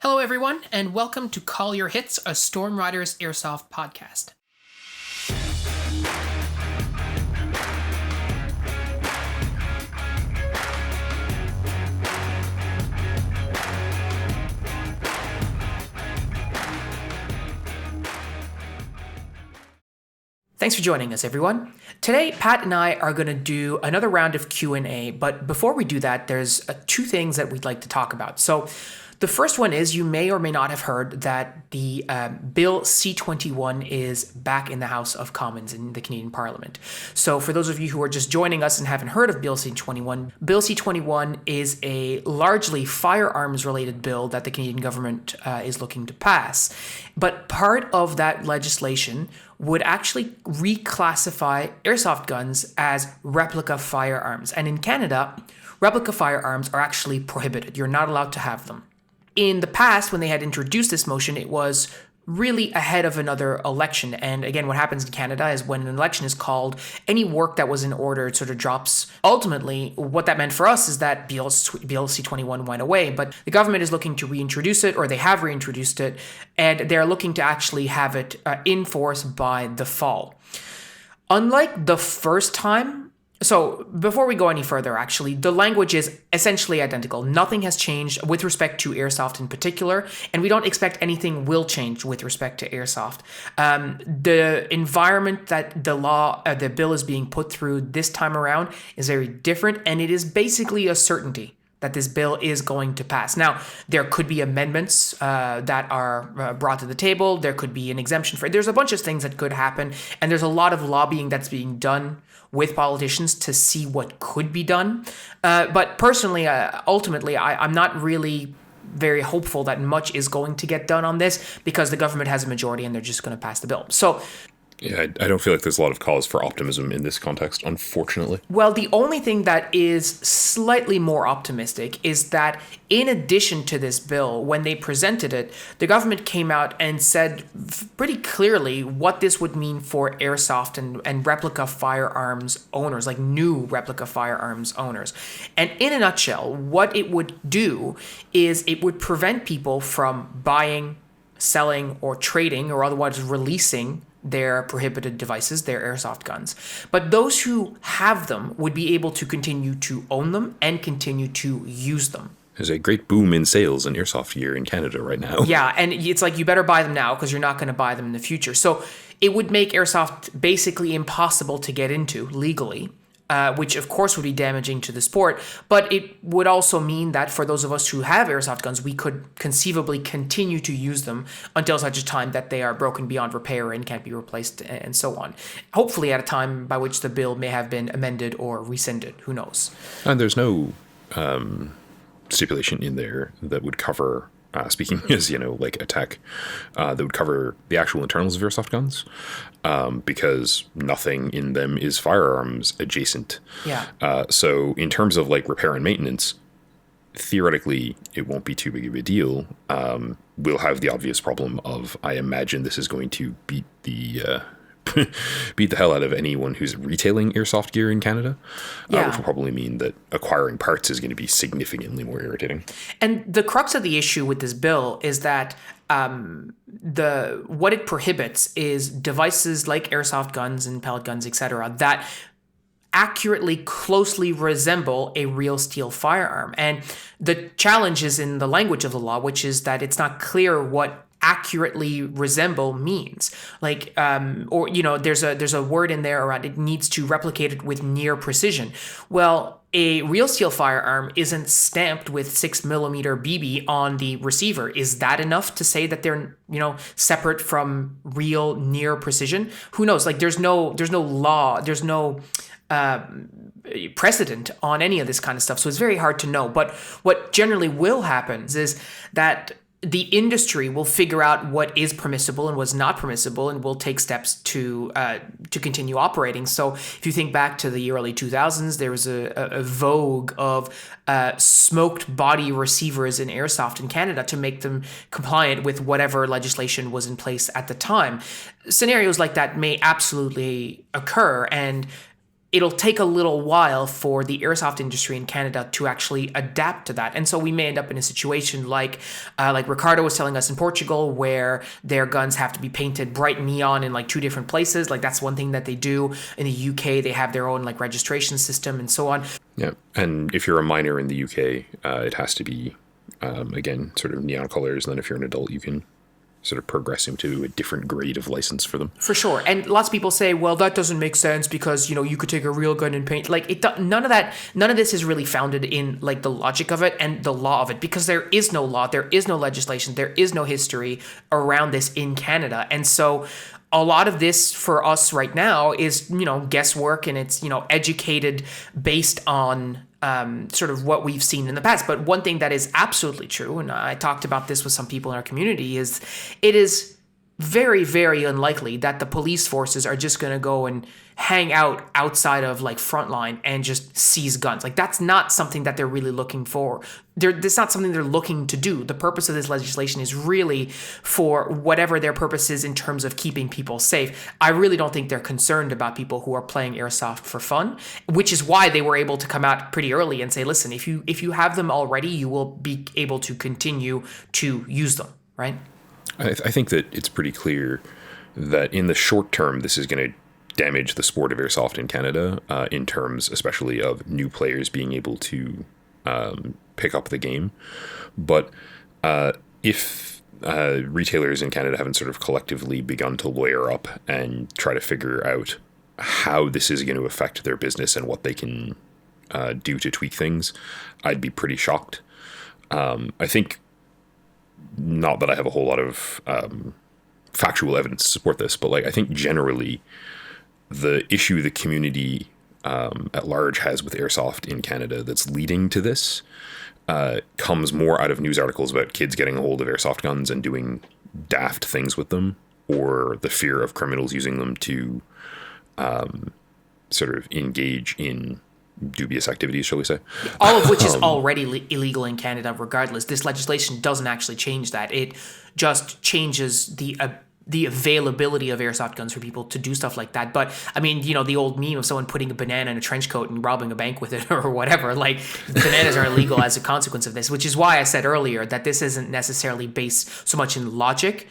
Hello, everyone, and welcome to Call Your Hits, a Storm Riders Airsoft podcast. Thanks for joining us, everyone. Today, Pat and I are going to do another round of Q&A, but before we do that, there's two things that we'd like to talk about. So the first one is you may or may not have heard that the Bill C-21 is back in the House of Commons in the Canadian Parliament. So for those of you who are just joining us and haven't heard of Bill C-21, Bill C-21 is a largely firearms-related bill that the Canadian government is looking to pass. But part of that legislation would actually reclassify airsoft guns as replica firearms. And in Canada, replica firearms are actually prohibited. You're not allowed to have them. In the past, when they had introduced this motion, it was really ahead of another election. And again, what happens in Canada is when an election is called, any work that was in order sort of drops. Ultimately, what that meant for us is that Bill C-21 went away, but the government is looking to reintroduce it, or they have reintroduced it, and they're looking to actually have it in force by the fall. Unlike the first time, so before we go any further, actually, the language is essentially identical. Nothing has changed with respect to airsoft in particular, and we don't expect anything will change with respect to airsoft. The environment that the bill is being put through this time around is very different, and it is basically a certainty that this bill is going to pass. Now, there could be amendments that are brought to the table. There could be an exemption for it. There's a bunch of things that could happen, and there's a lot of lobbying that's being done with politicians to see what could be done. But personally, ultimately, I'm not really very hopeful that much is going to get done on this because the government has a majority and they're just going to pass the bill. So yeah, I don't feel like there's a lot of cause for optimism in this context, unfortunately. Well, the only thing that is slightly more optimistic is that in addition to this bill, when they presented it, the government came out and said pretty clearly what this would mean for airsoft and replica firearms owners, like new replica firearms owners. And in a nutshell, what it would do is it would prevent people from buying, selling, or trading, or otherwise releasing their prohibited devices, their airsoft guns. But those who have them would be able to continue to own them and continue to use them. There's a great boom in sales in airsoft gear in Canada right now. Yeah, and it's like you better buy them now because you're not going to buy them in the future. So it would make airsoft basically impossible to get into legally. Which of course would be damaging to the sport, but it would also mean that for those of us who have airsoft guns, we could conceivably continue to use them until such a time that they are broken beyond repair and can't be replaced and so on. Hopefully at a time by which the bill may have been amended or rescinded, who knows? And there's no stipulation in there that would cover, speaking as, like a tech, that would cover the actual internals of airsoft guns. Because nothing in them is firearms adjacent. Yeah. So in terms of like repair and maintenance, theoretically, it won't be too big of a deal. We'll have the obvious problem of, I imagine this is going to beat the hell out of anyone who's retailing airsoft gear in Canada, which will probably mean that acquiring parts is going to be significantly more irritating. And the crux of the issue with this bill is that what it prohibits is devices like airsoft guns and pellet guns, etc., that accurately closely resemble a real steel firearm. And the challenge is in the language of the law, which is that it's not clear what accurately resemble means. Like, there's a word in there around it needs to replicate it with near precision. Well, a real steel firearm isn't stamped with 6mm BB on the receiver. Is that enough to say that they're, separate from real near precision? Who knows? Like, there's no law, there's no precedent on any of this kind of stuff. So it's very hard to know. But what generally will happen is that the industry will figure out what is permissible and what's not permissible, and will take steps to continue operating. So if you think back to the early 2000s, there was a vogue of smoked body receivers in airsoft in Canada to make them compliant with whatever legislation was in place at the time. Scenarios like that may absolutely occur, and it'll take a little while for the airsoft industry in Canada to actually adapt to that. And so we may end up in a situation like Ricardo was telling us in Portugal, where their guns have to be painted bright neon in like 2 different places. Like that's one thing that they do. In the UK, they have their own like registration system and so on. Yeah. And if you're a minor in the UK, it has to be, again, sort of neon colors. And then if you're an adult, you can sort of progressing to a different grade of license for them. For sure. And lots of people say, well, that doesn't make sense because, you could take a real gun and paint. Like none of this is really founded in like the logic of it and the law of it, because there is no law, there is no legislation, there is no history around this in Canada. And so a lot of this for us right now is, guesswork, and it's, educated based on sort of what we've seen in the past. But one thing that is absolutely true, and I talked about this with some people in our community, is it is very, very unlikely that the police forces are just going to go and hang out outside of like Frontline and just seize guns. Like that's not something that they're really looking for. That's not something they're looking to do. The purpose of this legislation is really for whatever their purpose is in terms of keeping people safe. I really don't think they're concerned about people who are playing airsoft for fun, which is why they were able to come out pretty early and say, listen, if you have them already, you will be able to continue to use them, right? I think that it's pretty clear that in the short term, this is going to damage the sport of airsoft in Canada, in terms especially of new players being able to pick up the game. But if retailers in Canada haven't sort of collectively begun to lawyer up and try to figure out how this is going to affect their business and what they can do to tweak things, I'd be pretty shocked. I think, not that I have a whole lot of factual evidence to support this, but like I think generally the issue the community at large has with airsoft in Canada that's leading to this comes more out of news articles about kids getting a hold of airsoft guns and doing daft things with them, or the fear of criminals using them to sort of engage in dubious activities, shall we say. All of which is already illegal in Canada regardless. This legislation doesn't actually change that. It just changes the availability of airsoft guns for people to do stuff like that. But I mean, the old meme of someone putting a banana in a trench coat and robbing a bank with it or whatever, like bananas are illegal as a consequence of this, which is why I said earlier that this isn't necessarily based so much in logic,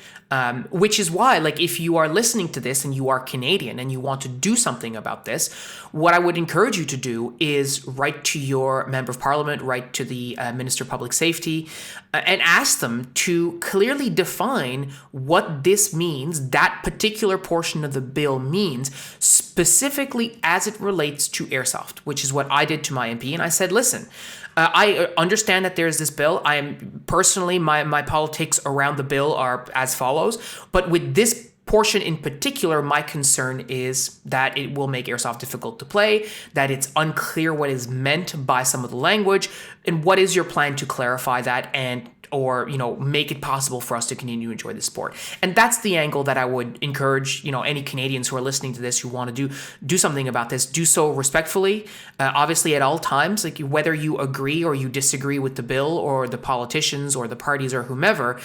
which is why, like, if you are listening to this and you are Canadian and you want to do something about this, what I would encourage you to do is write to your member of parliament, write to the Minister of Public Safety, and ask them to clearly define what this means, that particular portion of the bill means, specifically as it relates to airsoft, which is what I did to my MP. And I said, listen, I understand that there's this bill. I am personally, my politics around the bill are as follows, but with this portion in particular, my concern is that it will make airsoft difficult to play, that it's unclear what is meant by some of the language, and what is your plan to clarify that and or make it possible for us to continue to enjoy the sport. And that's the angle that I would encourage any Canadians who are listening to this who want to do something about this, do so respectfully, obviously at all times, like whether you agree or you disagree with the bill or the politicians or the parties or whomever.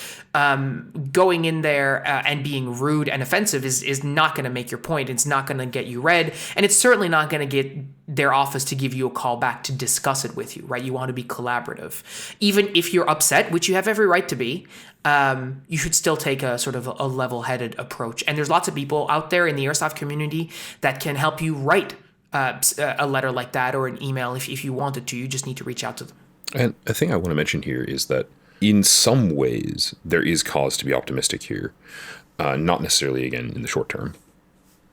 Going in there and being rude and offensive is not going to make your point. It's not going to get you read, and it's certainly not going to get their office to give you a call back to discuss it with you, right? You want to be collaborative. Even if you're upset, which you have every right to be, you should still take a sort of a level-headed approach. And there's lots of people out there in the airsoft community that can help you write a letter like that or an email if you wanted to. You just need to reach out to them. And a thing I want to mention here is that in some ways there is cause to be optimistic here, not necessarily, again, in the short term.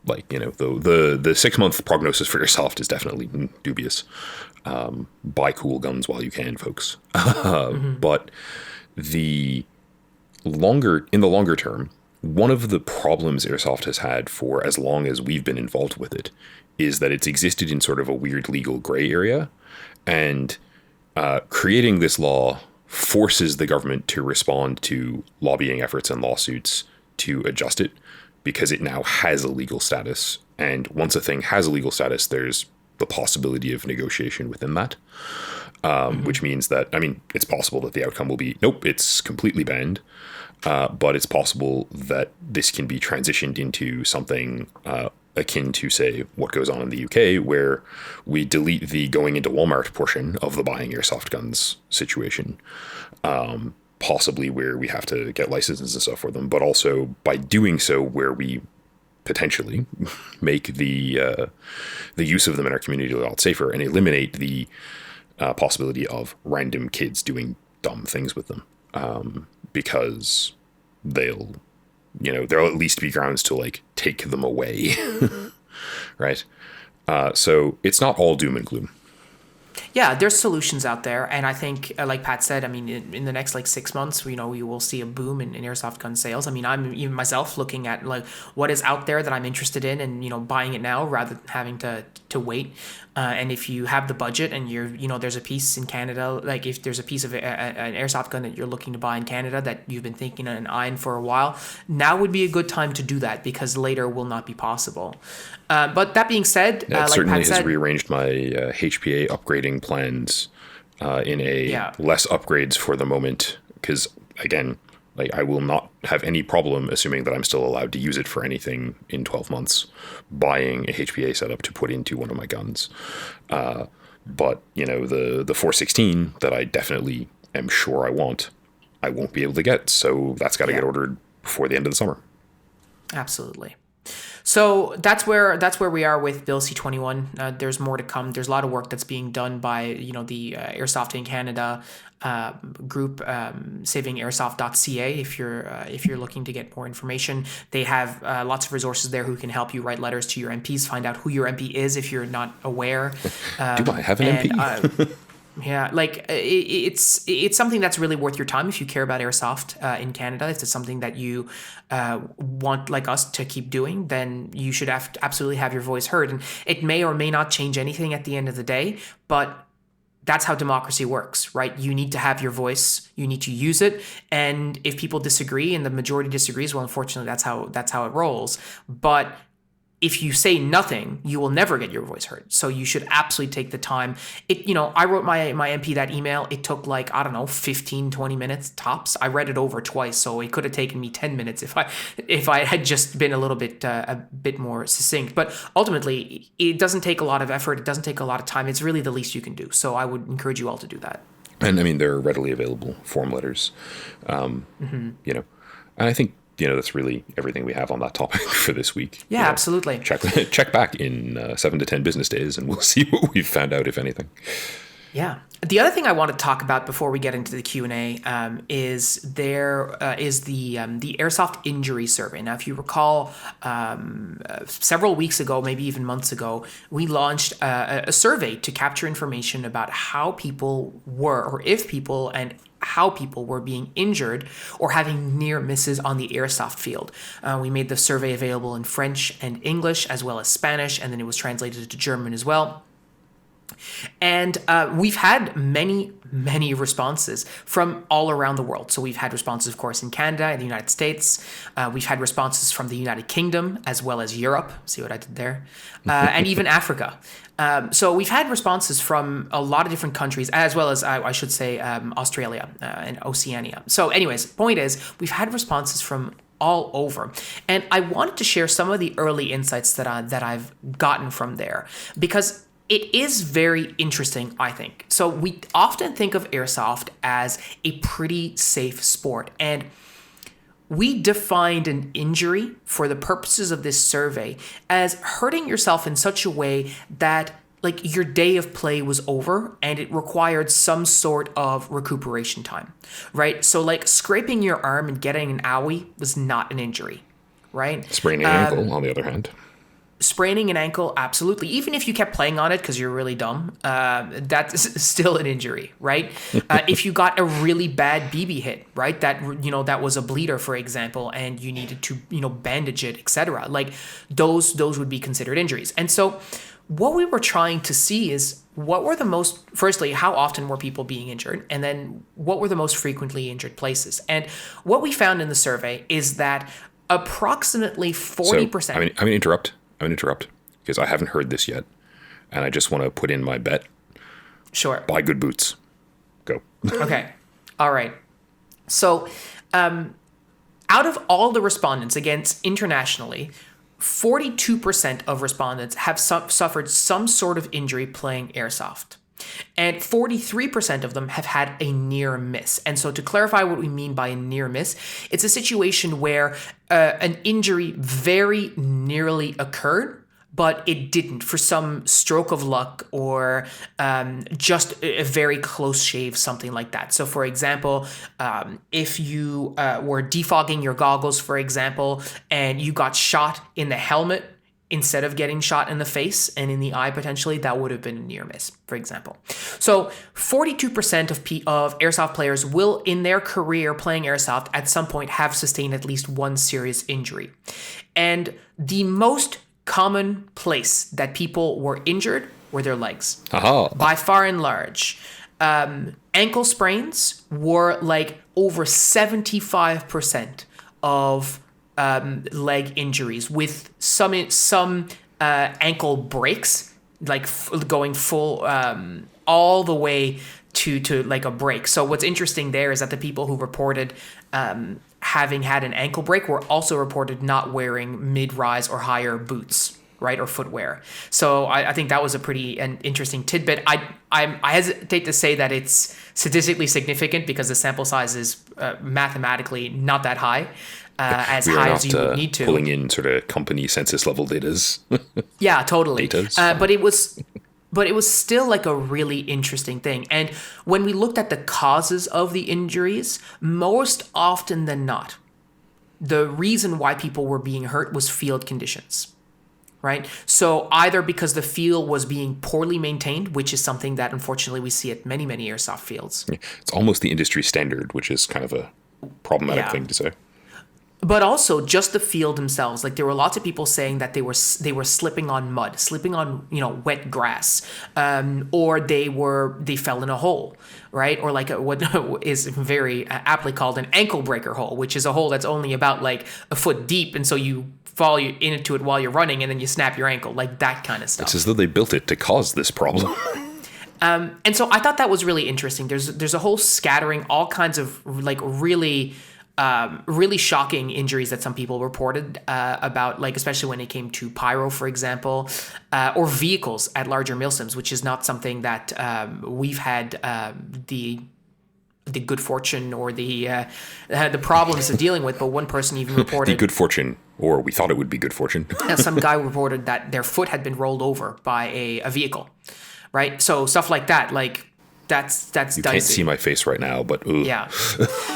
Like, the 6-month prognosis for airsoft is definitely dubious. Buy cool guns while you can, folks. But in the longer term, one of the problems airsoft has had for as long as we've been involved with it is that it's existed in sort of a weird legal gray area. And creating this law forces the government to respond to lobbying efforts and lawsuits to adjust it, because it now has a legal status. And once a thing has a legal status, there's the possibility of negotiation within that, which means that, it's possible that the outcome will be, nope, it's completely banned. But it's possible that this can be transitioned into something akin to, say, what goes on in the UK, where we delete the going into Walmart portion of the buying airsoft guns situation, possibly where we have to get licenses and stuff for them, but also by doing so where we potentially make the use of them in our community a lot safer and eliminate the possibility of random kids doing dumb things with them, because there'll at least be grounds to like take them away. Right. So it's not all doom and gloom. Yeah, there's solutions out there, and I think, like Pat said, I mean, in the next like 6 months, we will see a boom in airsoft gun sales. I mean, I'm even myself looking at like what is out there that I'm interested in, and buying it now rather than having to wait. And if you have the budget, and there's a piece in Canada, like if there's a piece of an airsoft gun that you're looking to buy in Canada that you've been thinking and eyeing for a while, now would be a good time to do that, because later will not be possible. But that being said, that like certainly Pat has said, rearranged my HPA upgrading plans in less upgrades for the moment, because again, like I will not have any problem, assuming that I'm still allowed to use it for anything in 12 months, buying a HPA setup to put into one of my guns. But the 416 that I definitely am sure I won't be able to get, so that's got to get ordered before the end of the summer. Absolutely. So that's where we are with Bill C-21. There's more to come. There's a lot of work that's being done by the Airsoft in Canada group, savingairsoft.ca. If you're looking to get more information, they have lots of resources there who can help you write letters to your MPs, find out who your MP is if you're not aware. Do I have an MP? Yeah, like it's something that's really worth your time if you care about airsoft in Canada. If it's something that you want, like us, to keep doing, then you should absolutely have your voice heard. And it may or may not change anything at the end of the day, but that's how democracy works, right? You need to have your voice, you need to use it, and if people disagree and the majority disagrees, well, unfortunately, that's how it rolls. But if you say nothing, you will never get your voice heard. So you should absolutely take the time. I wrote my MP that email. It took 15, 20 minutes tops. I read it over twice, so it could have taken me 10 minutes if I had just been a bit more succinct. But ultimately, it doesn't take a lot of effort. It doesn't take a lot of time. It's really the least you can do. So I would encourage you all to do that. And I mean, there are readily available form letters, and I think, that's really everything we have on that topic for this week. Yeah, absolutely. Check back in 7 to 10 business days, and we'll see what we've found out, if anything. Yeah. The other thing I want to talk about before we get into the Q&A is the Airsoft Injury Survey. Now, if you recall, several weeks ago, maybe even months ago, we launched a survey to capture information about how people were, or if people and how people were being injured or having near misses on the airsoft field. We made the survey available in French and English, as well as Spanish, and then it was translated to German as well. And we've had many responses from all around the world. So we've had responses, of course, in Canada and the United States. We've had responses from the United Kingdom, as well as Europe. See what I did there? And even Africa. So we've had responses from a lot of different countries, as well as, I should say, Australia and Oceania. So anyways, point is, we've had responses from all over. And I wanted to share some of the early insights that I've gotten from there, because it is very interesting, I think. So we often think of airsoft as a pretty safe sport, and we defined an injury for the purposes of this survey as hurting yourself in such a way that your day of play was over and it required some sort of recuperation time, right? So scraping your arm and getting an owie was not an injury, right? Spraining an ankle, on the other hand. Spraining an ankle, absolutely. Even if you kept playing on it because you're really dumb, that's still an injury, right? If you got a really bad BB hit, right, that was a bleeder, for example, and you needed to bandage it, etc. Those would be considered injuries. And so what we were trying to see is firstly, how often were people being injured, and then what were the most frequently injured places. And what we found in the survey is that approximately 40%. So, I'm going to interrupt because I haven't heard this yet, and I just want to put in my bet. Sure. Buy good boots. Go. Okay. All right. So, out of all the respondents, again, internationally, 42% of respondents have suffered some sort of injury playing airsoft. And 43% of them have had a near miss. And so to clarify what we mean by a near miss, it's a situation where an injury very nearly occurred, but it didn't for some stroke of luck or just a very close shave, something like that. So for example, if you were defogging your goggles, for example, and you got shot in the helmet instead of getting shot in the face and in the eye potentially, that would have been a near miss, for example. So 42% of airsoft players will, in their career playing airsoft, at some point have sustained at least one serious injury. And the most common place that people were injured were their legs. By far and large. Ankle sprains were like over 75% of leg injuries, with some ankle breaks, like going full all the way to like a break. So what's interesting there is that the people who reported having had an ankle break were also reported not wearing mid-rise or higher boots, right, or footwear. So I think that was a pretty interesting tidbit. I hesitate to say that it's statistically significant because the sample size is mathematically not that high. As high as you would need to. Pulling in sort of company census level datas. Yeah, totally. But it was still like a really interesting thing. And when we looked at the causes of the injuries, most often than not, the reason why people were being hurt was field conditions. Right? So either because the field was being poorly maintained, which is something that unfortunately we see at many, many airsoft fields. It's almost the industry standard, which is kind of a problematic thing to say. But also just the field themselves. Like there were lots of people saying that they were slipping on mud, slipping on wet grass, or they fell in a hole, right? Or like what is very aptly called an ankle breaker hole, which is a hole that's only about like a foot deep, and so you fall into it while you're running, and then you snap your ankle, like that kind of stuff. It's as though they built it to cause this problem. And so I thought that was really interesting. There's a whole scattering, all kinds of like really shocking injuries that some people reported about, like especially when it came to pyro, for example, or vehicles at larger milsims, which is not something that we've had the good fortune or the problems of dealing with. But one person even reported the good fortune, or we thought it would be good fortune. Some guy reported that their foot had been rolled over by a vehicle, right? So stuff like that, like that's you dicey. Can't see my face right now, but ooh. Yeah.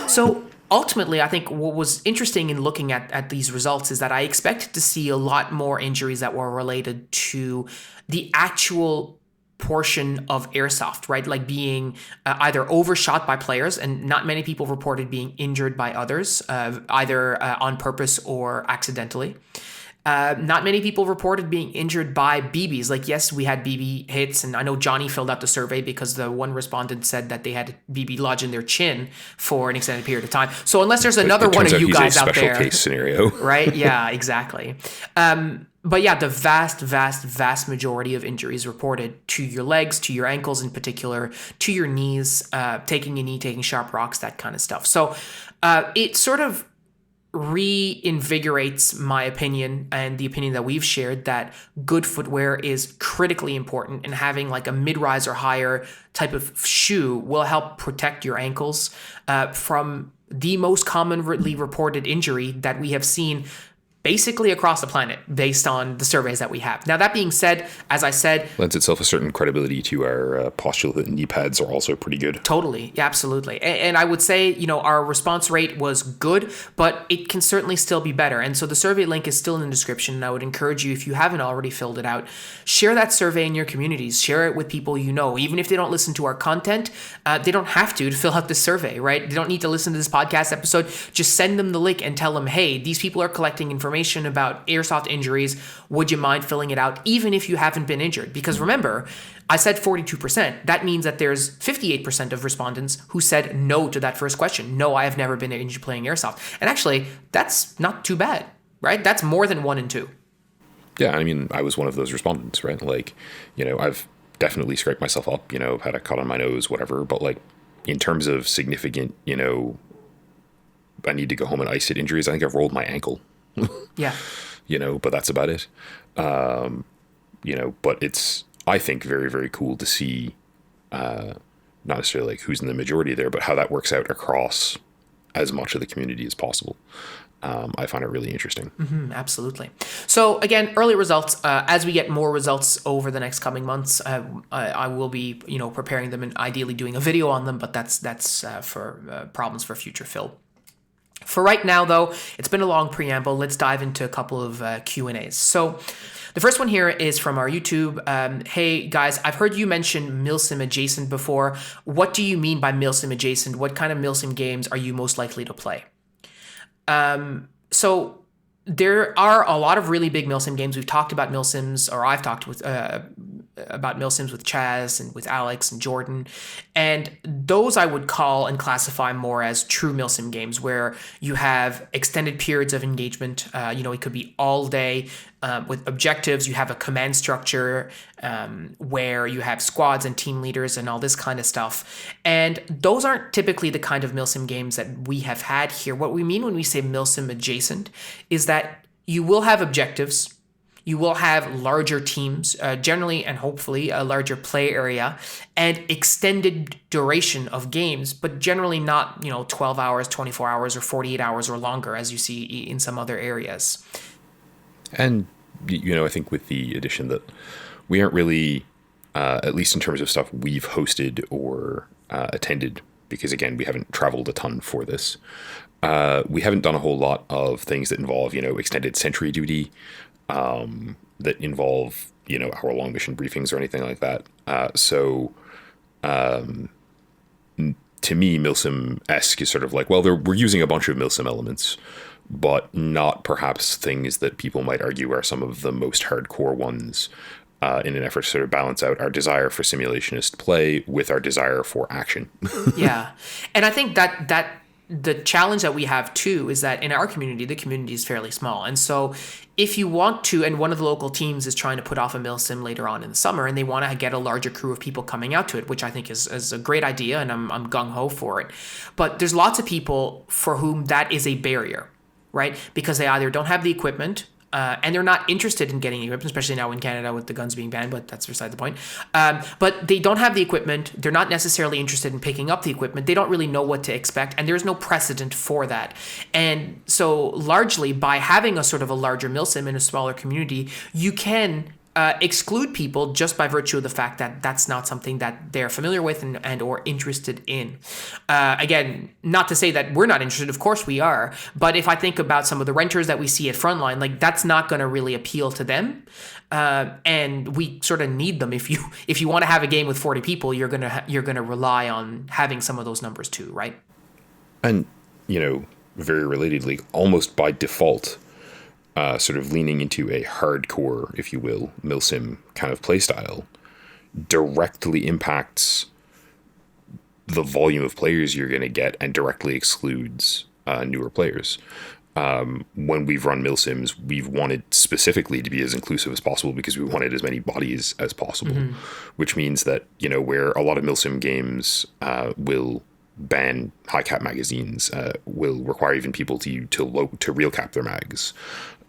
So ultimately, I think what was interesting in looking at these results is that I expected to see a lot more injuries that were related to the actual portion of airsoft, right? Like being either overshot by players, and not many people reported being injured by others, either on purpose or accidentally. Not many people reported being injured by BBs. Like, yes, we had BB hits, and I know Johnny filled out the survey because the one respondent said that they had BB lodge in their chin for an extended period of time. So unless there's another one of you guys out there, special case scenario, right? Yeah, exactly. But yeah, the vast majority of injuries reported to your legs, to your ankles in particular, to your knees, taking a knee, taking sharp rocks, that kind of stuff. So it sort of reinvigorates my opinion and the opinion that we've shared that good footwear is critically important, and having like a mid-rise or higher type of shoe will help protect your ankles from the most commonly reported injury that we have seen basically across the planet based on the surveys that we have. Now, that being said, as I said, lends itself a certain credibility to our postulate that knee pads are also pretty good. Totally. Yeah, absolutely. And I would say, our response rate was good, but it can certainly still be better. And so the survey link is still in the description. And I would encourage you, if you haven't already filled it out, share that survey in your communities, share it with people you know. Even if they don't listen to our content, they don't have to fill out the survey, right? They don't need to listen to this podcast episode. Just send them the link and tell them, hey, these people are collecting information about airsoft injuries. Would you mind filling it out, even if you haven't been injured? Because remember, I said 42%. That means that there's 58% of respondents who said no to that first question. No, I have never been injured playing airsoft. And actually, that's not too bad, right? That's more than 1 in 2. Yeah, I mean, I was one of those respondents, right? Like, I've definitely scraped myself up, had a cut on my nose, whatever. But like, in terms of significant, I need to go home and ice it injuries, I think I've rolled my ankle. Yeah. but that's about it. But it's, I think, very, very cool to see, not necessarily like who's in the majority there, but how that works out across as much of the community as possible. I find it really interesting. Absolutely. So again, early results. As we get more results over the next coming months, I will be, preparing them and ideally doing a video on them. But that's for problems for future Phil. For right now, though, it's been a long preamble. Let's dive into a couple of Q&As. So the first one here is from our YouTube. Hey, guys, I've heard you mention milsim adjacent before. What do you mean by milsim adjacent? What kind of milsim games are you most likely to play? So there are a lot of really big milsim games. We've talked about milsims, or I've talked about milsims with Chaz and with Alex and Jordan. And those I would call and classify more as true milsim games, where you have extended periods of engagement. It could be all day with objectives. You have a command structure where you have squads and team leaders and all this kind of stuff. And those aren't typically the kind of milsim games that we have had here. What we mean when we say milsim adjacent is that you will have objectives. You will have larger teams, generally and hopefully a larger play area, and extended duration of games, but generally not, 12 hours, 24 hours, or 48 hours or longer, as you see in some other areas. And, I think with the addition that we aren't really, at least in terms of stuff we've hosted or attended, because again, we haven't traveled a ton for this. We haven't done a whole lot of things that involve, extended sentry duty, that involve, hour-long mission briefings or anything like that. To me, milsim-esque is sort of like, well, we're using a bunch of milsim elements, but not perhaps things that people might argue are some of the most hardcore ones, in an effort to sort of balance out our desire for simulationist play with our desire for action. Yeah. And I think that the challenge that we have too is that in our community, the community is fairly small. And so if you want to, and one of the local teams is trying to put off a milsim later on in the summer, and they want to get a larger crew of people coming out to it, which I think is a great idea, and I'm gung-ho for it. But there's lots of people for whom that is a barrier, right? Because they either don't have the equipment, and they're not interested in getting equipment, especially now in Canada with the guns being banned, but that's beside the point. But they don't have the equipment. They're not necessarily interested in picking up the equipment. They don't really know what to expect, and there's no precedent for that. And so largely by having a sort of a larger milsim in a smaller community, you can exclude people just by virtue of the fact that that's not something that they're familiar with and or interested in. Again, not to say that we're not interested, of course we are, but if I think about some of the renters that we see at Frontline, like that's not going to really appeal to them. And we sort of need them. If you want to have a game with 40 people, you're gonna rely on having some of those numbers too, right? And, very relatedly, almost by default, sort of leaning into a hardcore, if you will, milsim kind of playstyle directly impacts the volume of players you're going to get and directly excludes newer players. When we've run milsims, we've wanted specifically to be as inclusive as possible because we wanted as many bodies as possible, which means that, where a lot of milsim games will ban high cap magazines, will require even people to real cap their mags.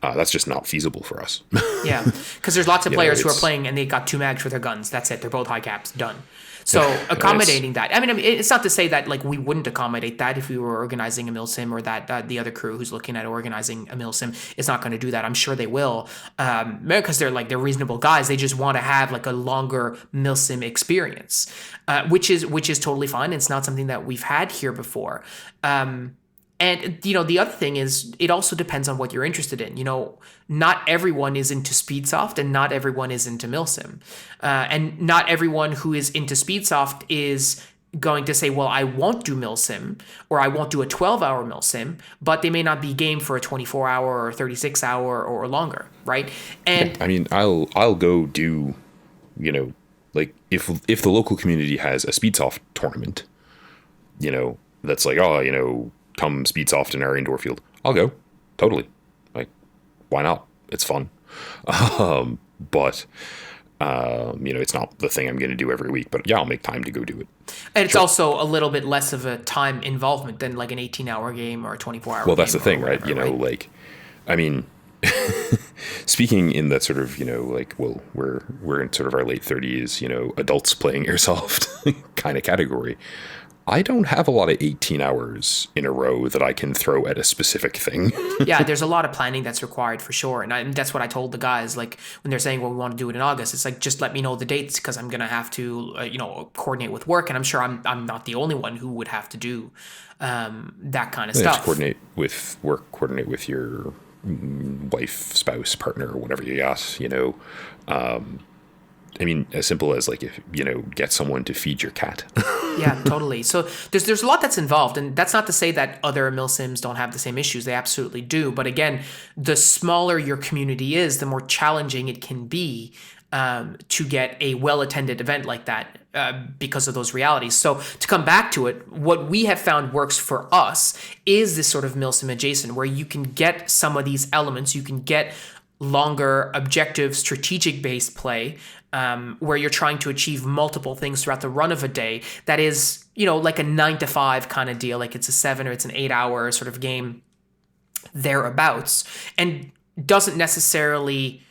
That's just not feasible for us. Yeah, because there's lots of players who are playing and they got 2 mags for their guns. That's it. They're both high caps. Done. So accommodating that. I mean, it's not to say that like we wouldn't accommodate that if we were organizing a milsim, or that the other crew who's looking at organizing a milsim is not going to do that. I'm sure they will, because they're reasonable guys. They just want to have like a longer milsim experience, which is totally fine. It's not something that we've had here before. And, the other thing is it also depends on what you're interested in. Not everyone is into Speedsoft and not everyone is into milsim. And not everyone who is into Speedsoft is going to say, well, I won't do milsim, or I won't do a 12-hour milsim, but they may not be game for a 24-hour or 36-hour or longer, right? And I mean, I'll go do, like if the local community has a Speedsoft tournament, that's like, come Speedsoft in our indoor field, I'll go. Totally. Like, why not? It's fun. But it's not the thing I'm going to do every week, but yeah, I'll make time to go do it. And it's also a little bit less of a time involvement than like an 18-hour game or a 24-hour game. Well, that's the thing, whatever, right? Like, I mean, speaking in that sort of, like, well, we're in sort of our late 30s, adults playing airsoft kind of category. I don't have a lot of 18 hours in a row that I can throw at a specific thing. Yeah, there's a lot of planning that's required for sure. And that's what I told the guys, like when they're saying, well, we want to do it in August, it's like, just let me know the dates because I'm going to have to, coordinate with work. And I'm sure I'm not the only one who would have to do that kind of You have stuff. to coordinate with work, coordinate with your wife, spouse, partner, or whatever you got, I mean, as simple as like, if, get someone to feed your cat. Yeah, totally. So there's a lot that's involved, and that's not to say that other milsims don't have the same issues. They absolutely do. But again, the smaller your community is, the more challenging it can be to get a well-attended event like that because of those realities. So to come back to it, what we have found works for us is this sort of milsim adjacent, where you can get some of these elements, you can get longer, objective, strategic-based play, where you're trying to achieve multiple things throughout the run of a day. That is, like a 9 to 5 kind of deal, like it's a 7 or it's an 8-hour sort of game thereabouts, and doesn't necessarily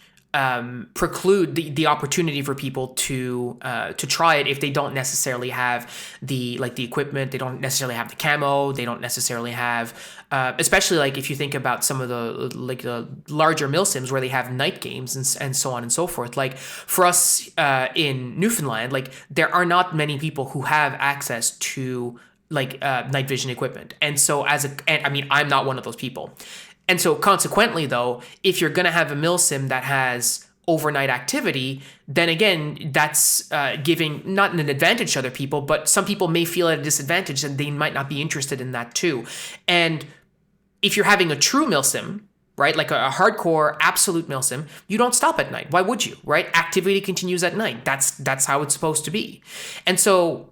preclude the opportunity for people to try it if they don't necessarily have the equipment, they don't necessarily have the camo, they don't necessarily have especially like if you think about some of the larger milsims where they have night games and so on and so forth. Like for us in Newfoundland, like there are not many people who have access to night vision equipment, and so I'm not one of those people. And so consequently, though, if you're going to have a milsim that has overnight activity, then again, that's giving not an advantage to other people, but some people may feel at a disadvantage and they might not be interested in that too. And if you're having a true milsim, right, like a hardcore absolute milsim, you don't stop at night. Why would you, right? Activity continues at night. That's how it's supposed to be. And so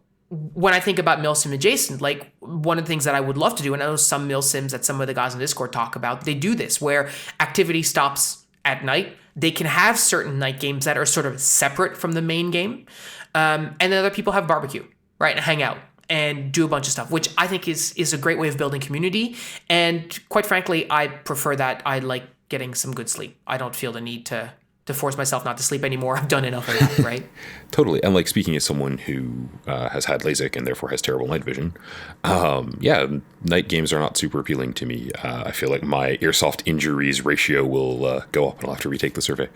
when I think about milsim adjacent, like one of the things that I would love to do, and I know some milsims that some of the guys on Discord talk about, they do this where activity stops at night. They can have certain night games that are sort of separate from the main game. And then other people have barbecue, right? And hang out and do a bunch of stuff, which I think is a great way of building community. And quite frankly, I prefer that. I like getting some good sleep. I don't feel the need to force myself not to sleep anymore. I've done enough of that, right? Totally. And like, speaking as someone who has had LASIK and therefore has terrible night vision, night games are not super appealing to me. I feel like my airsoft injuries ratio will go up and I'll have to retake the survey.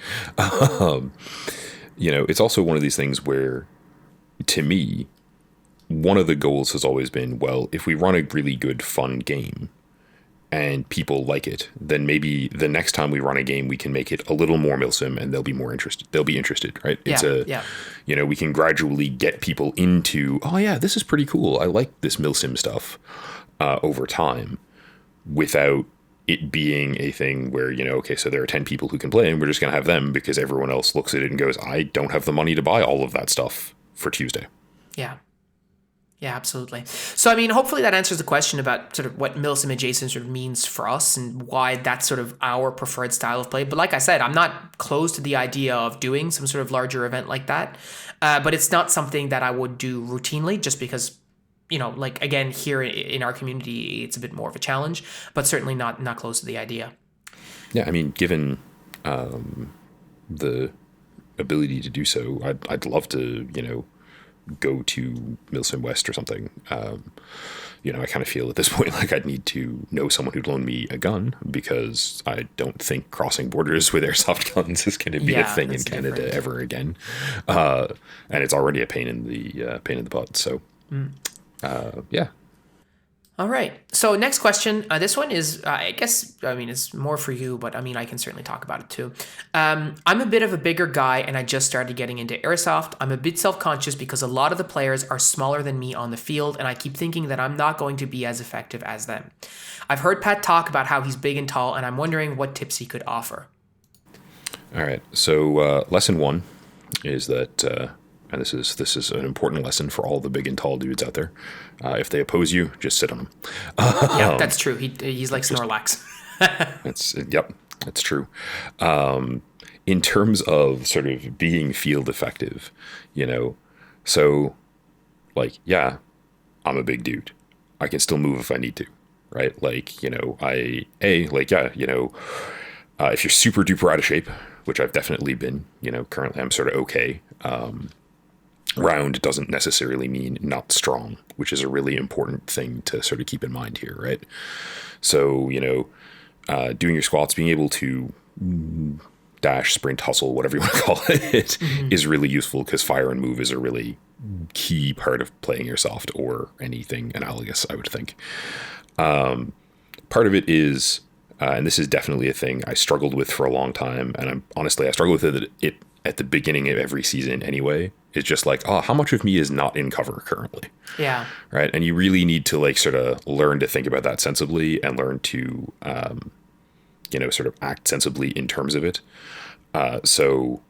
It's also one of these things where, to me, one of the goals has always been, well, if we run a really good, fun game, and people like it, then maybe the next time we run a game, we can make it a little more milsim and they'll be more interested. They'll be interested, right? We can gradually get people into, oh yeah, this is pretty cool. I like this milsim stuff over time, without it being a thing where, okay, so there are 10 people who can play and we're just going to have them because everyone else looks at it and goes, I don't have the money to buy all of that stuff for Tuesday. Yeah. Yeah, absolutely. So, I mean, hopefully that answers the question about sort of what milsim adjacent sort of means for us and why that's sort of our preferred style of play. But like I said, I'm not close to the idea of doing some sort of larger event like that. But it's not something that I would do routinely just because, again, here in our community, it's a bit more of a challenge, but certainly not close to the idea. Yeah, I mean, given the ability to do so, I'd love to, go to Milsim West or something. I kind of feel at this point like I'd need to know someone who'd loan me a gun, because I don't think crossing borders with airsoft guns is going to be a thing in Canada ever again. And it's already a pain in the butt. So, yeah. All right. So next question. This one is, it's more for you, but I can certainly talk about it too. I'm a bit of a bigger guy and I just started getting into airsoft. I'm a bit self-conscious because a lot of the players are smaller than me on the field and I keep thinking that I'm not going to be as effective as them. I've heard Pat talk about how he's big and tall and I'm wondering what tips he could offer. All right. So lesson 1 is that... and this is an important lesson for all the big and tall dudes out there. If they oppose you, just sit on them. Yeah, that's true. He's like Snorlax. That's true. In terms of sort of being field effective, so like, yeah, I'm a big dude. I can still move if I need to, right? Like, If you're super duper out of shape, which I've definitely been, currently I'm sort of okay. Round doesn't necessarily mean not strong, which is a really important thing to sort of keep in mind here, right? So, doing your squats, being able to dash, sprint, hustle, whatever you want to call it, is really useful because fire and move is a really key part of playing airsoft or anything analogous, I would think. Part of it is, and this is definitely a thing I struggled with for a long time, and I struggled with it at the beginning of every season anyway. It's just like, how much of me is not in cover currently? Yeah. Right. And you really need to like sort of learn to think about that sensibly and learn to, sort of act sensibly in terms of it. So,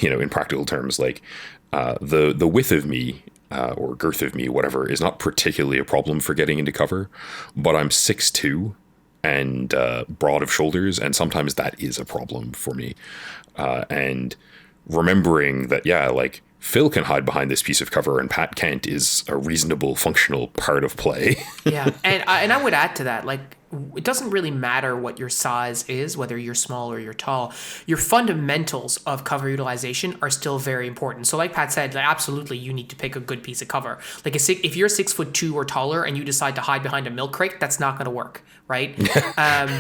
in practical terms, like the width of me or girth of me, whatever, is not particularly a problem for getting into cover, but I'm 6'2" and broad of shoulders, and sometimes that is a problem for me. And remembering that, like Phil can hide behind this piece of cover and Pat can't is a reasonable, functional part of play. Yeah, and I would add to that, like, it doesn't really matter what your size is, whether you're small or you're tall. Your fundamentals of cover utilization are still very important. So like Pat said, like, absolutely you need to pick a good piece of cover. Like if you're 6'2" or taller and you decide to hide behind a milk crate, that's not going to work, right?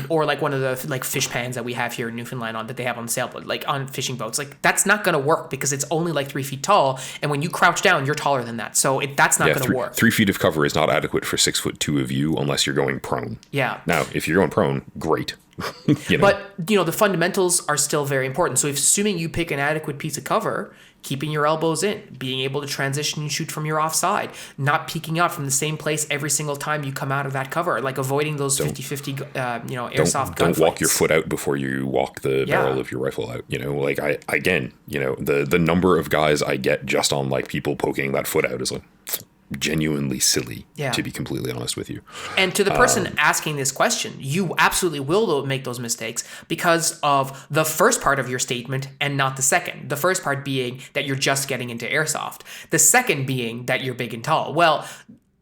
Or like one of the like fish pans that we have here in Newfoundland that they have on sale, but like on fishing boats, like that's not going to work because it's only like 3 feet tall, and when you crouch down, you're taller than that. So that's not going to work. 3 feet of cover is not adequate for 6'2" of you unless you're going prone. Yeah. Now, if you're going prone, great. But, the fundamentals are still very important. So if assuming you pick an adequate piece of cover, keeping your elbows in, being able to transition and shoot from your offside, not peeking out from the same place every single time you come out of that cover, like avoiding those 50-50, airsoft gunfights. Don't walk your foot out before you walk the barrel of your rifle out. Like the number of guys I get just on like people poking that foot out is like genuinely silly, to be completely honest with you. And to the person asking this question, you absolutely will make those mistakes because of the first part of your statement and not the second. The first part being that you're just getting into airsoft. The second being that you're big and tall. Well,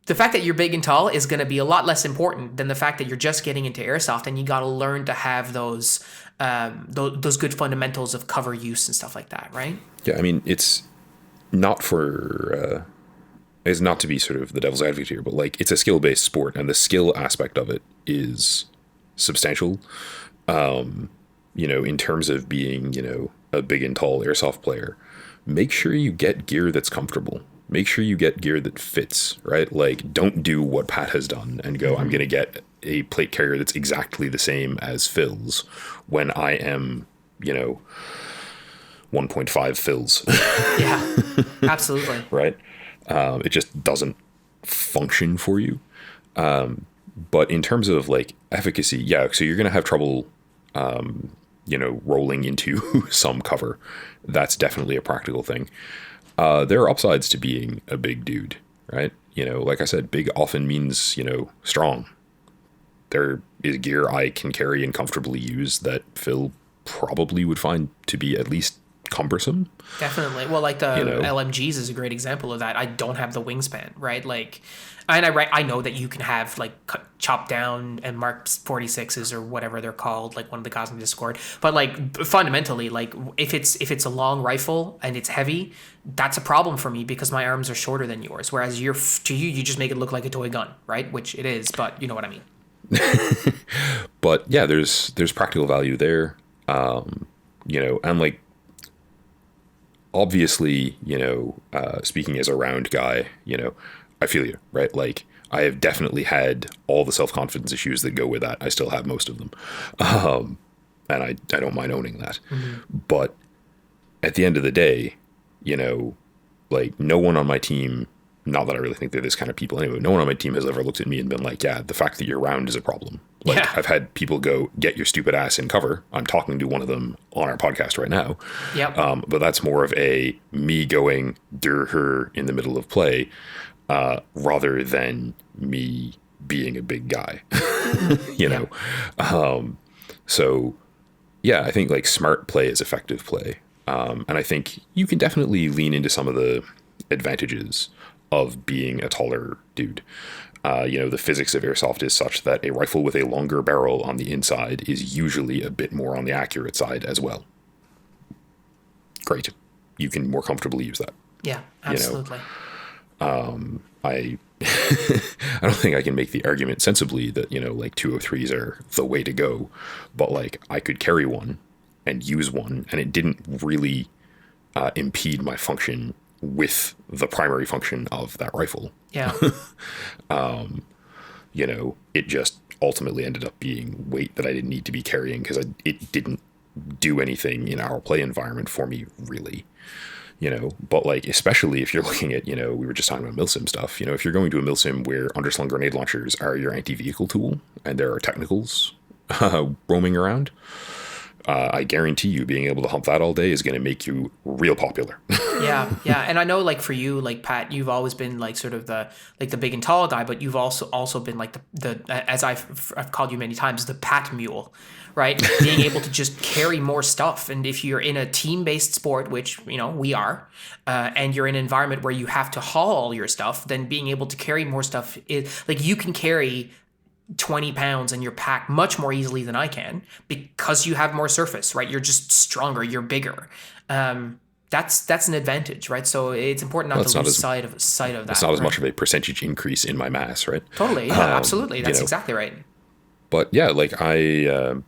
the fact that you're big and tall is going to be a lot less important than the fact that you're just getting into airsoft, and you got to learn to have those good fundamentals of cover use and stuff like that, right? Yeah, I mean, it's not for... is not to be sort of the devil's advocate here, but like it's a skill-based sport, and the skill aspect of it is substantial. In terms of being, a big and tall airsoft player, make sure you get gear that's comfortable. Make sure you get gear that fits, right? Like, don't do what Pat has done and go, I'm going to get a plate carrier that's exactly the same as Phil's when I am, 1.5 Phil's. Yeah, absolutely. Right? It just doesn't function for you. But in terms of like efficacy, so you're going to have trouble, rolling into some cover. That's definitely a practical thing. There are upsides to being a big dude, right? Like I said, big often means, strong. There is gear I can carry and comfortably use that Phil probably would find to be at least cumbersome. Definitely. Well, like the LMGs is a great example of that. I don't have the wingspan, right? Like, and I know that you can have like chop down and Mark 46s or whatever they're called, like one of the guys in the Discord. But like fundamentally, like if it's a long rifle and it's heavy, that's a problem for me because my arms are shorter than yours. Whereas you just make it look like a toy gun, right? Which it is, but you know what I mean. But yeah, there's practical value there, and like. Obviously, speaking as a round guy, I feel you, right? Like, I have definitely had all the self-confidence issues that go with that. I still have most of them. And I don't mind owning that. Mm-hmm. But at the end of the day, like, no one on my team, not that I really think they're this kind of people anyway, no one on my team has ever looked at me and been like, yeah, the fact that you're round is a problem. Like, I've had people go, get your stupid ass in cover. I'm talking to one of them on our podcast right now. Yep. But that's more of a me going her in the middle of play, rather than me being a big guy, So yeah, I think like smart play is effective play. And I think you can definitely lean into some of the advantages of being a taller dude. The physics of airsoft is such that a rifle with a longer barrel on the inside is usually a bit more on the accurate side as well. Great. You can more comfortably use that. Yeah, absolutely. I I don't think I can make the argument sensibly that, 203s are the way to go, but like I could carry one and use one and it didn't really impede my function with the primary function of that rifle. Yeah. It just ultimately ended up being weight that I didn't need to be carrying because it didn't do anything in our play environment for me, really. But like, especially if you're looking at, we were just talking about milsim stuff, if you're going to a milsim where underslung grenade launchers are your anti-vehicle tool and there are technicals roaming around, I guarantee you being able to hump that all day is going to make you real popular. Yeah. And I know, like, for you, like, Pat, you've always been like sort of the big and tall guy, but you've also been like the as I've called you many times, the Pat mule, right? Being able to just carry more stuff. And if you're in a team-based sport, which, we are, and you're in an environment where you have to haul all your stuff, then being able to carry more stuff is like, you can carry 20 pounds in your pack much more easily than I can because you have more surface, right? You're just stronger, you're bigger. That's an advantage, right? So it's important not to lose sight of that. It's not as much of a percentage increase in my mass, right? Totally, yeah, absolutely. That's exactly right. But yeah, like I've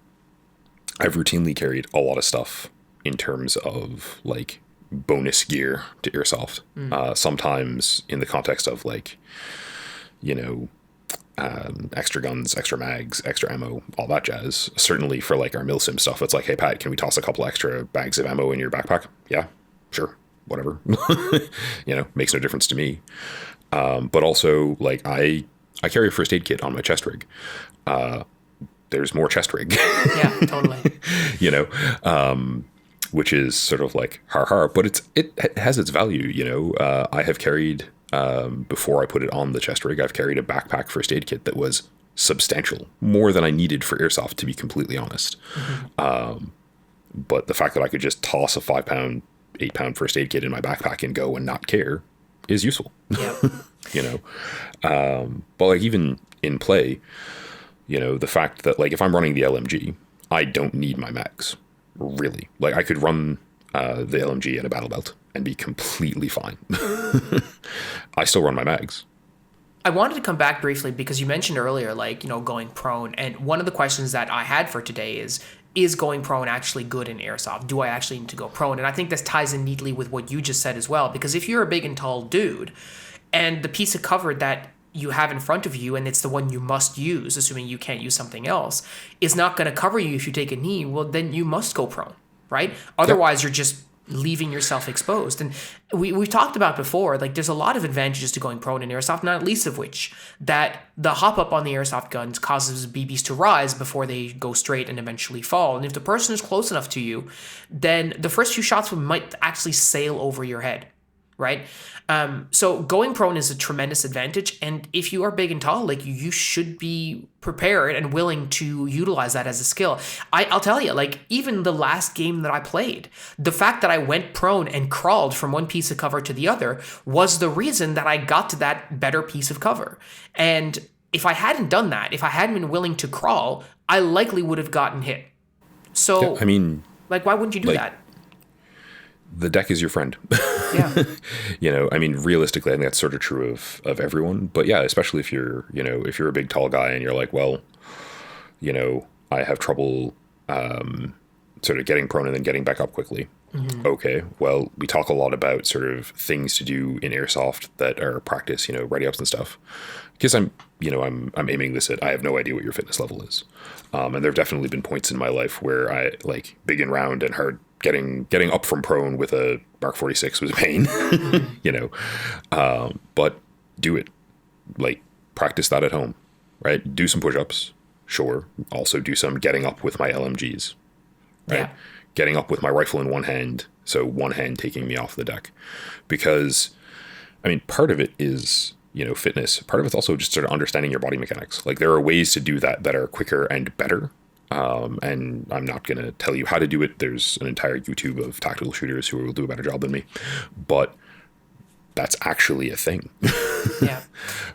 routinely carried a lot of stuff in terms of like bonus gear to airsoft. Sometimes in the context of like, extra guns, extra mags, extra ammo, all that jazz. Certainly for like our milsim stuff, it's like, hey Pat, can we toss a couple extra bags of ammo in your backpack? Yeah, sure, whatever. Makes no difference to me. But also like I carry a first aid kit on my chest rig. There's more chest rig. Yeah, totally. Which is sort of like har, but it has its value. I have carried, before I put it on the chest rig, I've carried a backpack first aid kit that was substantial, more than I needed for airsoft, to be completely honest. But the fact that I could just toss a 5-pound, 8-pound first aid kit in my backpack and go and not care is useful. Yep. But like even in play, the fact that like if I'm running the LMG, I don't need my mags, really. Like I could run the LMG in a battle belt and be completely fine. I still run my mags. I wanted to come back briefly because you mentioned earlier, like, going prone. And one of the questions that I had for today is going prone actually good in airsoft? Do I actually need to go prone? And I think this ties in neatly with what you just said as well, because if you're a big and tall dude and the piece of cover that you have in front of you, and it's the one you must use, assuming you can't use something else, is not going to cover you if you take a knee, well, then you must go prone, right? Otherwise, You're just leaving yourself exposed. And we've talked about before, like there's a lot of advantages to going prone in airsoft, not least of which that the hop up on the airsoft guns causes BBs to rise before they go straight and eventually fall. And if the person is close enough to you, then the first few shots might actually sail over your head, right? So going prone is a tremendous advantage. And if you are big and tall, like you should be prepared and willing to utilize that as a skill. I'll tell you, like even the last game that I played, the fact that I went prone and crawled from one piece of cover to the other was the reason that I got to that better piece of cover. And if I hadn't done that, if I hadn't been willing to crawl, I likely would have gotten hit. So, I mean, like, why wouldn't you do that? The deck is your friend. Yeah. I mean, realistically, I think that's sort of true of everyone. But yeah, especially if you're a big, tall guy and you're like, well, I have trouble sort of getting prone and then getting back up quickly. Mm-hmm. Okay, well, we talk a lot about sort of things to do in airsoft that are practice, ready ups and stuff. Because I'm aiming this at, I have no idea what your fitness level is. And there have definitely been points in my life where I like big and round and hard. Getting up from prone with a Mark 46 was a pain, but do it. Like practice that at home, right? Do some push-ups, sure. Also do some getting up with my LMGs, right? Yeah. Getting up with my rifle in one hand, so one hand taking me off the deck. Because, I mean, part of it is, fitness. Part of it's also just sort of understanding your body mechanics. Like there are ways to do that are quicker and better. And I'm not going to tell you how to do it. There's an entire YouTube of tactical shooters who will do a better job than me. But that's actually a thing. Yeah.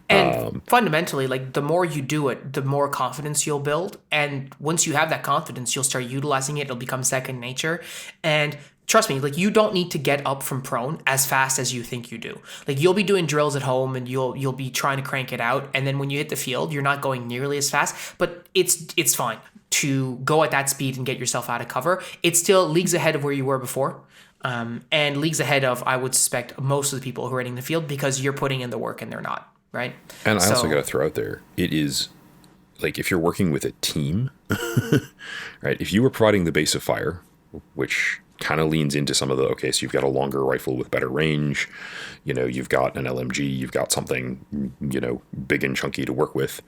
And fundamentally, like the more you do it, the more confidence you'll build. And once you have that confidence, you'll start utilizing it. It'll become second nature. And trust me, like you don't need to get up from prone as fast as you think you do. Like you'll be doing drills at home and you'll be trying to crank it out. And then when you hit the field, you're not going nearly as fast, but it's fine to go at that speed and get yourself out of cover. It's still leagues ahead of where you were before. And leagues ahead of, I would suspect, most of the people who are in the field because you're putting in the work and they're not, right? And I also got to throw out there, it is like if you're working with a team, right? If you were providing the base of fire, which kind of leans into some of the, okay, so you've got a longer rifle with better range, you've got an LMG, you've got something, big and chunky to work with.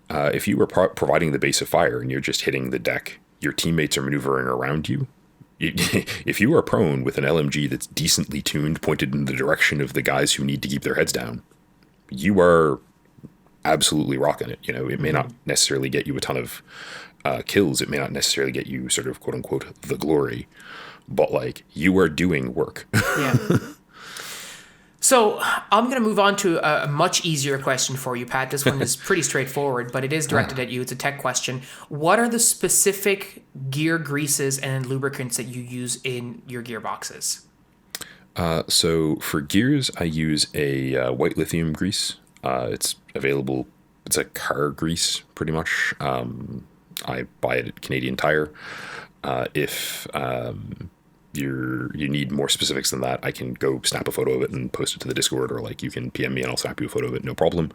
If you were providing the base of fire and you're just hitting the deck, your teammates are maneuvering around you. If you are prone with an LMG that's decently tuned, pointed in the direction of the guys who need to keep their heads down, you are absolutely rocking it. It may not necessarily get you a ton of kills. It may not necessarily get you sort of quote unquote the glory, but like you are doing work. Yeah. So I'm going to move on to a much easier question for you, Pat. This one is pretty straightforward, but it is directed at you. It's a tech question. What are the specific gear greases and lubricants that you use in your gearboxes? So for gears, I use a white lithium grease. It's available. It's a car grease, pretty much. I buy it at Canadian Tire. If you need more specifics than that, I can go snap a photo of it and post it to the Discord, or like you can PM me and I'll snap you a photo of it, no problem.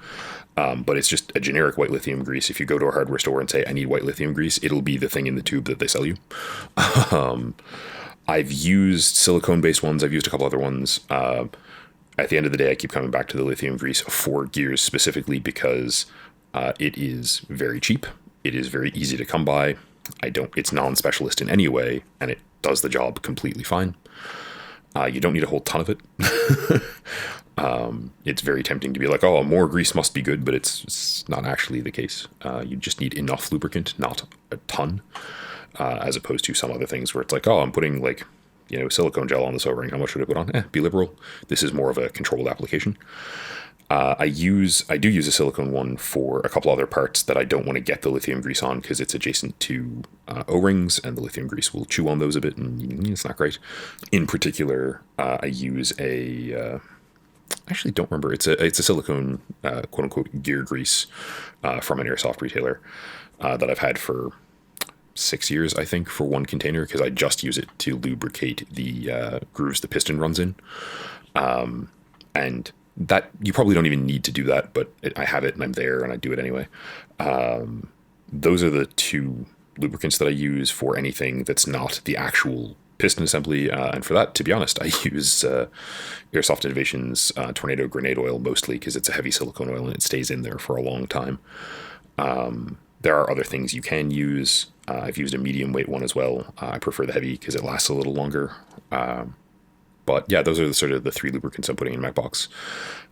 But it's just a generic white lithium grease. If you go to a hardware store and say, I need white lithium grease, it'll be the thing in the tube that they sell you. I've used silicone-based ones. I've used a couple other ones. At the end of the day, I keep coming back to the lithium grease for gears specifically because it is very cheap. It is very easy to come by. It's non-specialist in any way, and it does the job completely fine. You don't need a whole ton of it. It's very tempting to be like, oh, more grease must be good, but it's not actually the case. You just need enough lubricant, not a ton, as opposed to some other things where it's like, oh, I'm putting like, silicone gel on this O-ring. How much should I put on? Be liberal. This is more of a controlled application. I do use a silicone one for a couple other parts that I don't want to get the lithium grease on because it's adjacent to O-rings and the lithium grease will chew on those a bit and it's not great. In particular, I use I actually don't remember. It's a silicone quote unquote gear grease from an airsoft retailer that I've had for 6 years, I think, for one container because I just use it to lubricate the grooves the piston runs in. And that you probably don't even need to do that, but I have it and I'm there and I do it anyway. Those are the two lubricants that I use for anything that's not the actual piston assembly. And for that, to be honest, I use Airsoft Innovations Tornado Grenade Oil mostly because it's a heavy silicone oil and it stays in there for a long time. There are other things you can use. I've used a medium weight one as well. I prefer the heavy because it lasts a little longer. But yeah, those are the three lubricants I'm putting in my box.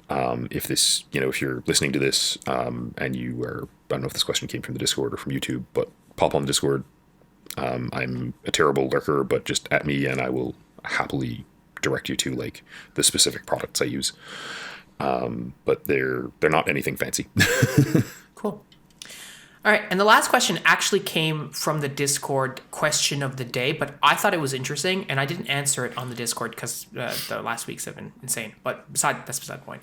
If you're listening to this and you are, I don't know if this question came from the Discord or from YouTube, but pop on the Discord. I'm a terrible lurker, but just at me and I will happily direct you to like the specific products I use. But they're not anything fancy. Cool. All right, and the last question actually came from the Discord question of the day, but I thought it was interesting, and I didn't answer it on the Discord because the last weeks have been insane. But that's beside the point.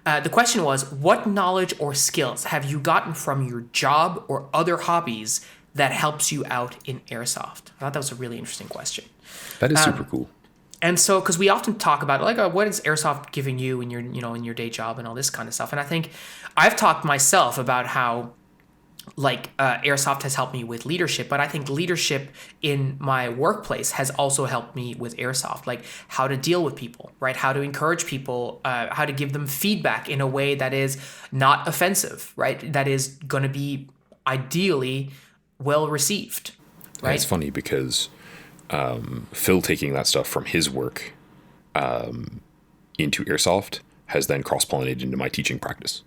The question was, what knowledge or skills have you gotten from your job or other hobbies that helps you out in airsoft? I thought that was a really interesting question. That is super cool. And so, because we often talk about like, what is airsoft giving you in your, in your day job and all this kind of stuff, and I think I've talked myself about how airsoft has helped me with leadership, but I think leadership in my workplace has also helped me with airsoft, like how to deal with people, right? How to encourage people, how to give them feedback in a way that is not offensive, right? That is going to be ideally well received, right? And it's funny because Phil taking that stuff from his work into airsoft has then cross-pollinated into my teaching practice.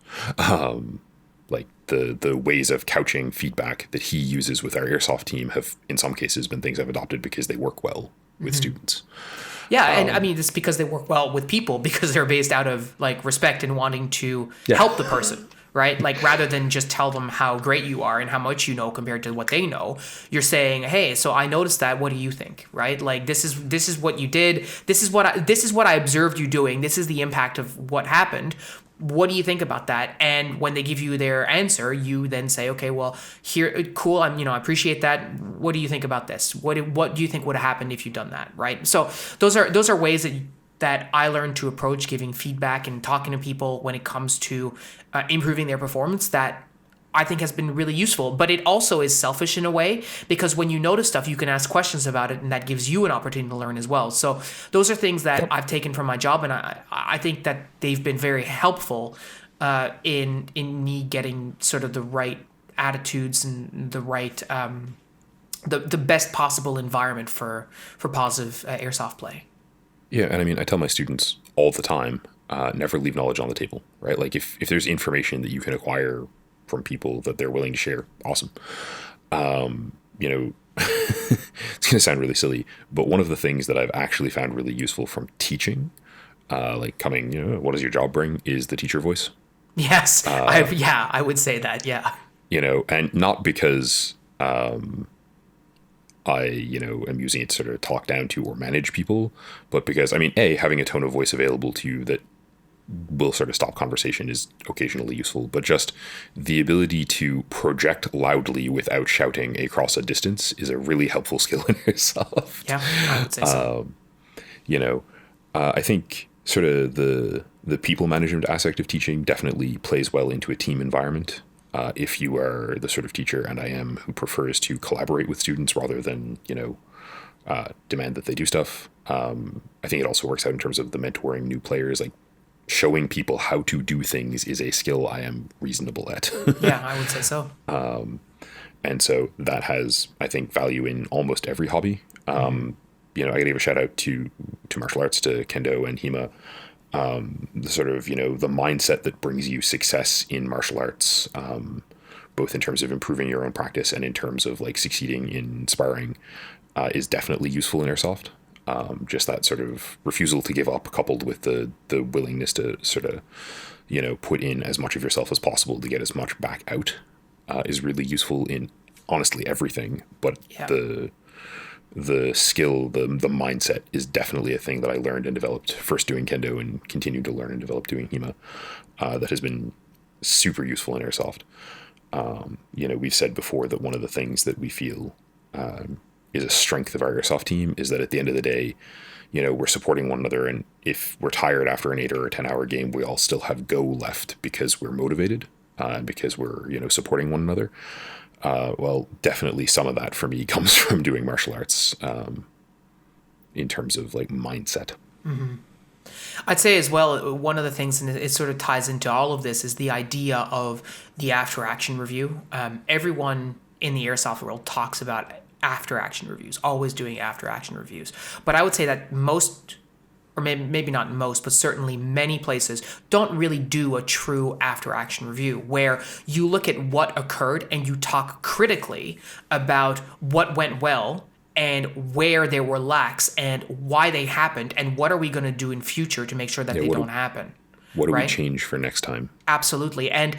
Like the ways of couching feedback that he uses with our airsoft team have in some cases been things I've adopted because they work well with students. Yeah, and I mean, it's because they work well with people because they're based out of like respect and wanting to Yeah. help the person, right? Like rather than just tell them how great you are and how much you know compared to what they know, you're saying, "Hey, so I noticed that. What do you think?" Right? Like this is what you did. This is what I observed you doing. This is the impact of what happened. What do you think about that? And when they give you their answer, you then say, okay, well, here, cool. I appreciate that. What do you think about this? What do you think would have happened if you'd done that? Right. So those are ways that I learned to approach giving feedback and talking to people when it comes to improving their performance that I think has been really useful. But it also is selfish in a way because when you notice stuff, you can ask questions about it, and that gives you an opportunity to learn as well. So those are things that I've taken from my job, and I think that they've been very helpful in me getting sort of the right attitudes and the right the best possible environment for positive airsoft play. Yeah, and I mean, I tell my students all the time, never leave knowledge on the table, right? Like if there's information that you can acquire from people that they're willing to share, awesome. You know, it's going to sound really silly, but one of the things that I've actually found really useful from teaching, like coming, what does your job bring, is the teacher voice. Yes, I would say that, yeah. And not because I, am using it to sort of talk down to or manage people, but because, I mean, having a tone of voice available to you that will sort of stop conversation is occasionally useful, but just the ability to project loudly without shouting across a distance is a really helpful skill in yourself. Yeah, I would say so. I think sort of the people management aspect of teaching definitely plays well into a team environment. If you are the sort of teacher, and I am, who prefers to collaborate with students rather than, demand that they do stuff. I think it also works out in terms of the mentoring new players, like showing people how to do things is a skill I am reasonable at. Yeah, I would say so. And so that has, I think, value in almost every hobby. I gotta give a shout out to martial arts, to Kendo and HEMA. The sort of, the mindset that brings you success in martial arts, both in terms of improving your own practice and in terms of like succeeding in sparring, is definitely useful in airsoft. Just that sort of refusal to give up, coupled with the willingness to sort of, put in as much of yourself as possible to get as much back out, is really useful in honestly everything. But Yeah. the skill, the mindset is definitely a thing that I learned and developed first doing Kendo and continue to learn and develop doing HEMA, that has been super useful in airsoft. We've said before that one of the things that we feel is a strength of our airsoft team is that at the end of the day, we're supporting one another, and if we're tired after an 8 or a 10-hour game, we all still have go left because we're motivated, and because we're supporting one another. Well, definitely some of that for me comes from doing martial arts, in terms of like mindset. Mm-hmm. I'd say as well, one of the things, and it sort of ties into all of this, is the idea of the after action review. Everyone in the airsoft world talks about after action reviews, always doing after action reviews. But I would say that most, or maybe not most, but certainly many places don't really do a true after action review where you look at what occurred and you talk critically about what went well and where there were lacks and why they happened and what are we going to do in future to make sure that they don't happen. What do we right? change for next time? Absolutely. And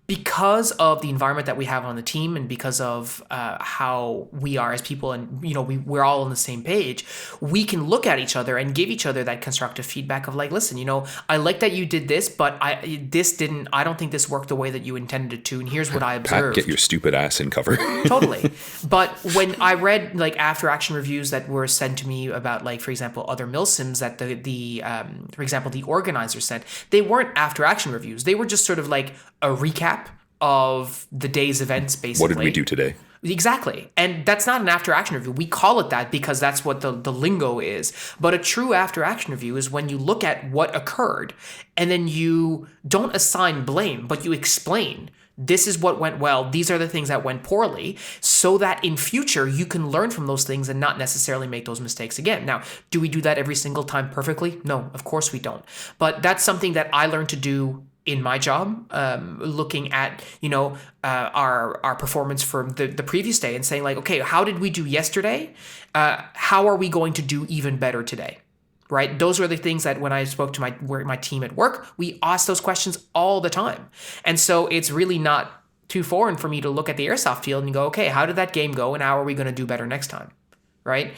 because of the environment that we have on the team and because of how we are as people and, we're all on the same page, we can look at each other and give each other that constructive feedback of like, listen, I like that you did this, but I don't think this worked the way that you intended it to. And here's what I observed. Pat, get your stupid ass in cover. Totally. But when I read like after action reviews that were sent to me about like, for example, other milsims that for example, the organizer sent, they weren't after action reviews. They were just sort of like a recap of the day's events, basically. What did we do today? Exactly. And that's not an after action review. We call it that because that's what the lingo is. But a true after action review is when you look at what occurred and then you don't assign blame, but you explain, this is what went well, these are the things that went poorly, so that in future you can learn from those things and not necessarily make those mistakes again. Now, do we do that every single time perfectly? No, of course we don't. But that's something that I learned to do in my job, looking at, our performance from the previous day and saying like, okay, how did we do yesterday? How are we going to do even better today? right? Those are the things that when I spoke to my team at work, we asked those questions all the time. And so it's really not too foreign for me to look at the airsoft field and go, okay, how did that game go and how are we going to do better next time, right?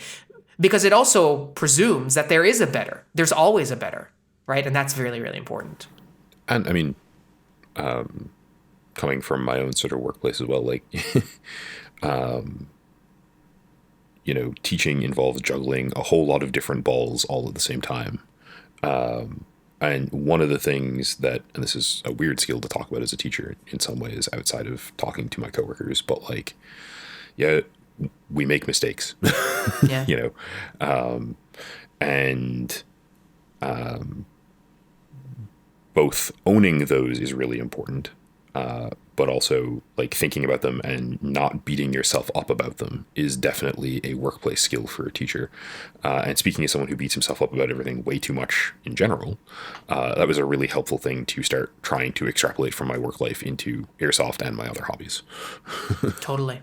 Because it also presumes that there is a better. There's always a better, right? And that's really, really important. And I mean, coming from my own sort of workplace as well, like, teaching involves juggling a whole lot of different balls all at the same time. And one of the things that, and this is a weird skill to talk about as a teacher in some ways outside of talking to my coworkers, but like, yeah, we make mistakes, Yeah. And both owning those is really important, but also like thinking about them and not beating yourself up about them is definitely a workplace skill for a teacher. And speaking as someone who beats himself up about everything way too much in general, that was a really helpful thing to start trying to extrapolate from my work life into airsoft and my other hobbies. Totally.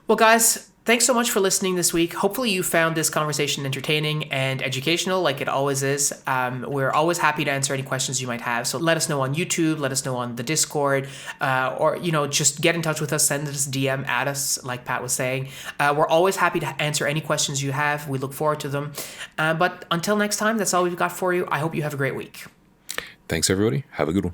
Well, guys, thanks so much for listening this week. Hopefully you found this conversation entertaining and educational like it always is. We're always happy to answer any questions you might have. So let us know on YouTube, let us know on the Discord, or, just get in touch with us, send us a DM at us, like Pat was saying. We're always happy to answer any questions you have. We look forward to them. But until next time, that's all we've got for you. I hope you have a great week. Thanks, everybody. Have a good one.